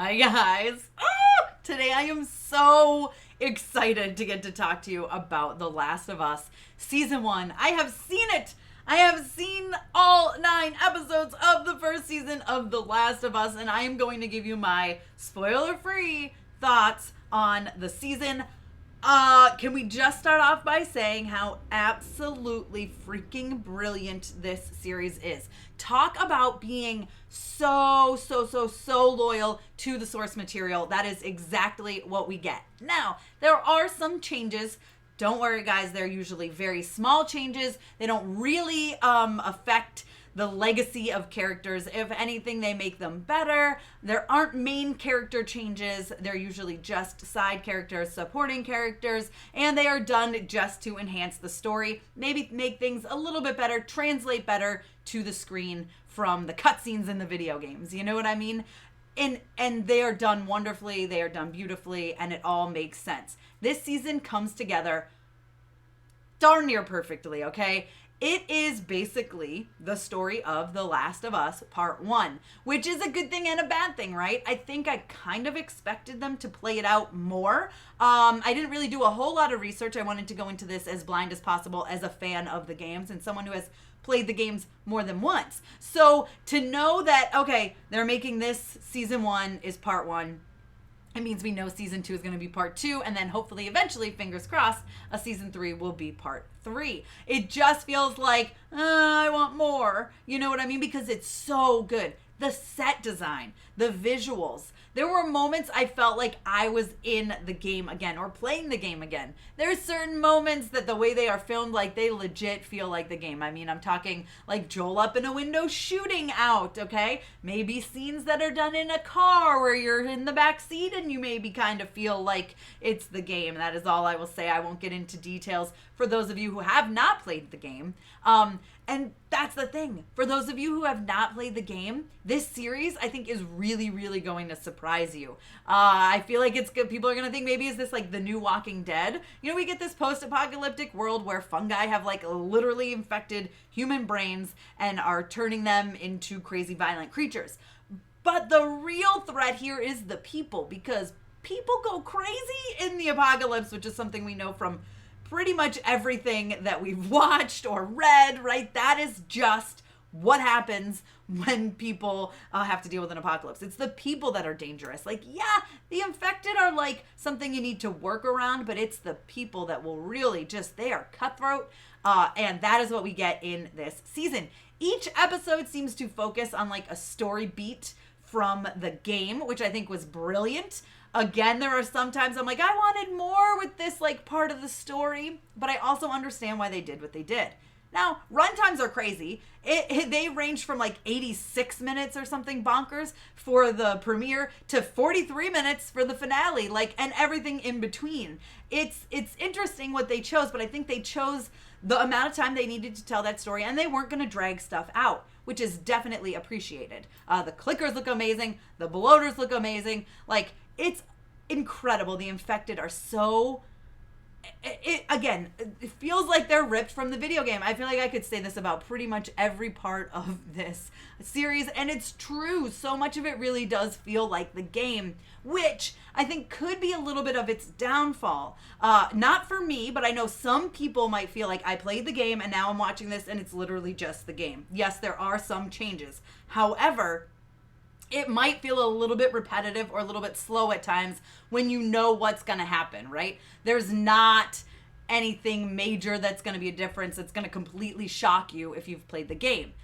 Hi guys. Today I am so excited to get to talk to you about The Last of Us Season 1. I have seen it. I have seen all 9 episodes of the first season of The Last of Us, and I am going to give you my spoiler-free thoughts on the season. Can we just start off by saying how absolutely freaking brilliant this series is? Talk about being so loyal to the source material. That is exactly what we get. Now, there are some changes. Don't worry, guys. They're usually very small changes. They don't really affect the legacy of characters. If anything, they make them better. There aren't main character changes. They're usually just side characters, supporting characters, and they are done just to enhance the story, maybe make things a little bit better, translate better to the screen from the cutscenes in the video games. You know what I mean? And they are done wonderfully, they are done beautifully, and it all makes sense. This season comes together darn near perfectly, okay? It is basically the story of The Last of Us Part 1, which is a good thing and a bad thing, right? I think I kind of expected them to play it out more. I didn't really do a whole lot of research. I wanted to go into this as blind as possible as a fan of the games and someone who has played the games more than once. So to know that, okay, they're making this Season 1 is Part 1, it means we know Season 2 is going to be Part 2, and then hopefully, eventually, fingers crossed, a Season 3 will be Part 3. It just feels like, I want more. You know what I mean? Because it's so good. The set design, the visuals. There were moments I felt like I was in the game again or playing the game again. There's certain moments that the way they are filmed, like they legit feel like the game. I mean, I'm talking like Joel up in a window shooting out, okay? Maybe scenes that are done in a car where you're in the back seat and you maybe kind of feel like it's the game. That is all I will say. I won't get into details for those of you who have not played the game. And that's the thing. For those of you who have not played the game, this series, I think, is really, really going to surprise you. I feel like it's good. People are going to think maybe is this like the new Walking Dead? You know, we get this post-apocalyptic world where fungi have like literally infected human brains and are turning them into crazy, violent creatures. But the real threat here is the people, because people go crazy in the apocalypse, which is something we know from pretty much everything that we've watched or read, right? That is just what happens when people have to deal with an apocalypse. It's the people that are dangerous. Like, yeah, the infected are like something you need to work around, but it's the people that will really just, they are cutthroat. And that is what we get in this season. Each episode seems to focus on like a story beat from the game, which I think was brilliant. Again, there are some times I'm like, I wanted more with this like part of the story, but I also understand why they did what they did. Now, runtimes are crazy. They range from like 86 minutes or something bonkers for the premiere to 43 minutes for the finale, like, and everything in between. It's interesting what they chose, but I think they chose the amount of time they needed to tell that story, and they weren't going to drag stuff out, which is definitely appreciated. The clickers look amazing. The bloaters look amazing. Like, it's incredible. The infected are so... It feels like they're ripped from the video game. I feel like I could say this about pretty much every part of this series, and it's true. So much of it really does feel like the game, which I think could be a little bit of its downfall. Not for me, but I know some people might feel like I played the game and now I'm watching this and it's literally just the game. Yes, there are some changes. However, it might feel a little bit repetitive or a little bit slow at times when you know what's going to happen, right? There's not anything major that's going to be a difference that's going to completely shock you if you've played the game.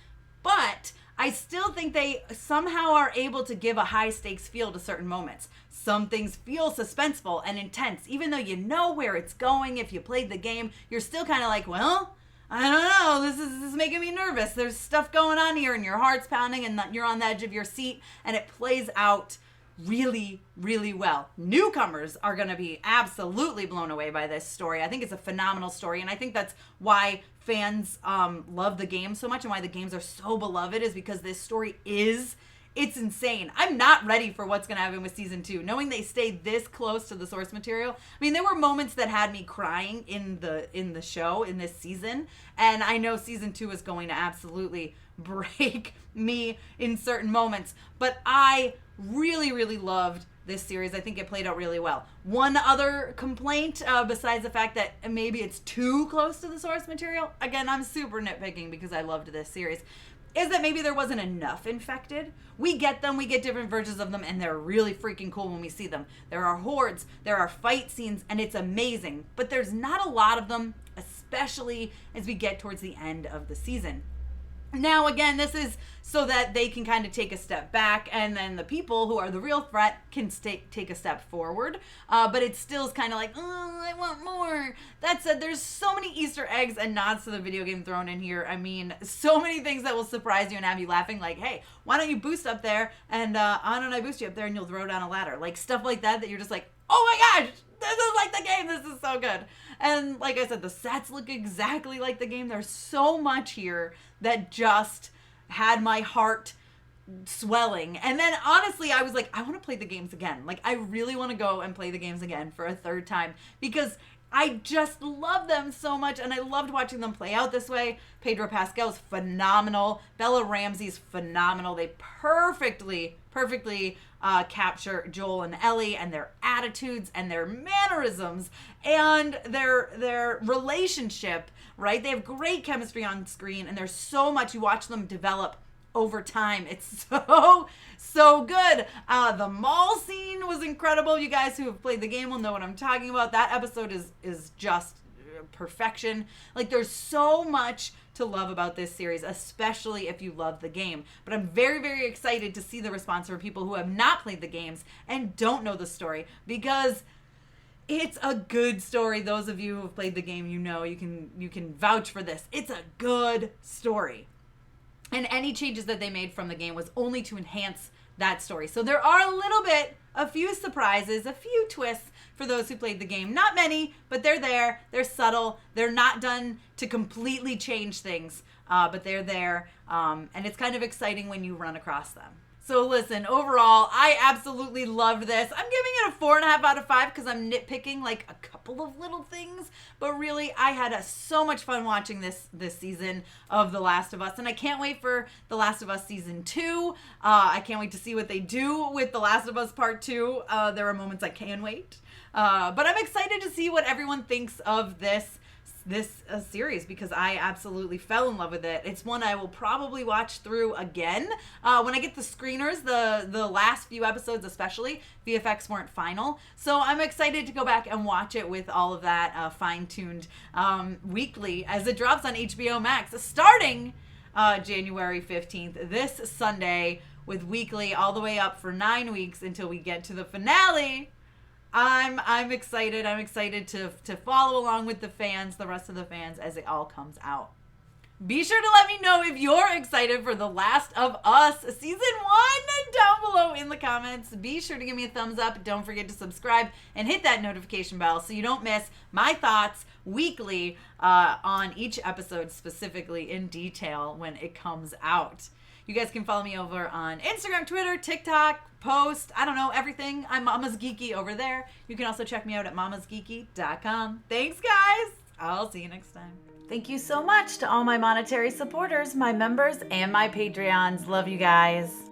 But I still think they somehow are able to give a high stakes feel to certain moments. Some things feel suspenseful and intense, even though you know where it's going. If you played the game, you're still kind of like, well, I don't know, this is making me nervous. There's stuff going on here and your heart's pounding and you're on the edge of your seat, and it plays out really, really well. Newcomers are going to be absolutely blown away by this story. I think it's a phenomenal story, and I think that's why fans love the game so much and why the games are so beloved, is because this story is... It's insane. I'm not ready for what's going to happen with Season 2. Knowing they stayed this close to the source material. I mean, there were moments that had me crying in the show, in this season. And I know Season 2 is going to absolutely break me in certain moments. But I really, really loved this series. I think it played out really well. One other complaint, besides the fact that maybe it's too close to the source material, again, I'm super nitpicking because I loved this series, is that maybe there wasn't enough infected. We get them, we get different versions of them, and they're really freaking cool when we see them. There are hordes, there are fight scenes, and it's amazing. But there's not a lot of them, especially as we get towards the end of the season. Now, again, this is so that they can kind of take a step back, and then the people who are the real threat can take a step forward. But it still is kind of like, oh, I want more. That said, there's so many Easter eggs and nods to the video game thrown in here. I mean, so many things that will surprise you and have you laughing. Like, hey, why don't you boost up there, and why don't I boost you up there, and you'll throw down a ladder. Like, stuff like that you're just like, oh my gosh, this is like the game. This is so good. And like I said, the sets look exactly like the game. There's so much here that just had my heart swelling. And then honestly, I was like, I want to play the games again. Like, I really want to go and play the games again for a third time because I just love them so much, and I loved watching them play out this way. Pedro Pascal's phenomenal. Bella Ramsey's phenomenal. They perfectly capture Joel and Ellie and their attitudes and their mannerisms and their relationship, right? They have great chemistry on screen, and there's so much. You watch them develop over time. It's so good. The mall scene was incredible. You guys who have played the game will know what I'm talking about. That episode is just perfection. Like, there's so much to love about this series, especially if you love the game. But I'm very, very excited to see the response from people who have not played the games and don't know the story, because it's a good story. Those of you who have played the game, you know, you can vouch for this. It's a good story. And any changes that they made from the game was only to enhance that story. So there are a few surprises, a few twists for those who played the game. Not many, but they're there. They're subtle. They're not done to completely change things, but they're there. And it's kind of exciting when you run across them. So listen, overall, I absolutely loved this. I'm giving it a 4.5 out of 5 because I'm nitpicking like a couple of little things. But really, I had so much fun watching this season of The Last of Us. And I can't wait for The Last of Us Season 2. I can't wait to see what they do with The Last of Us Part 2. There are moments I can wait. But I'm excited to see what everyone thinks of this series, because I absolutely fell in love with it. It's one I will probably watch through again when I get the screeners, the last few episodes especially. VFX weren't final, so I'm excited to go back and watch it with all of that fine-tuned weekly as it drops on HBO Max starting January 15th, this Sunday, with weekly all the way up for 9 weeks until we get to the finale. I'm excited. I'm excited to follow along with the rest of the fans, as it all comes out. Be sure to let me know if you're excited for The Last of Us Season 1 down below in the comments. Be sure to give me a thumbs up. Don't forget to subscribe and hit that notification bell so you don't miss my thoughts weekly on each episode, specifically in detail when it comes out. You guys can follow me over on Instagram, Twitter, TikTok, Post, I don't know, everything. I'm MamasGeeky over there. You can also check me out at MamasGeeky.com. Thanks, guys. I'll see you next time. Thank you so much to all my monetary supporters, my members, and my Patreons. Love you guys.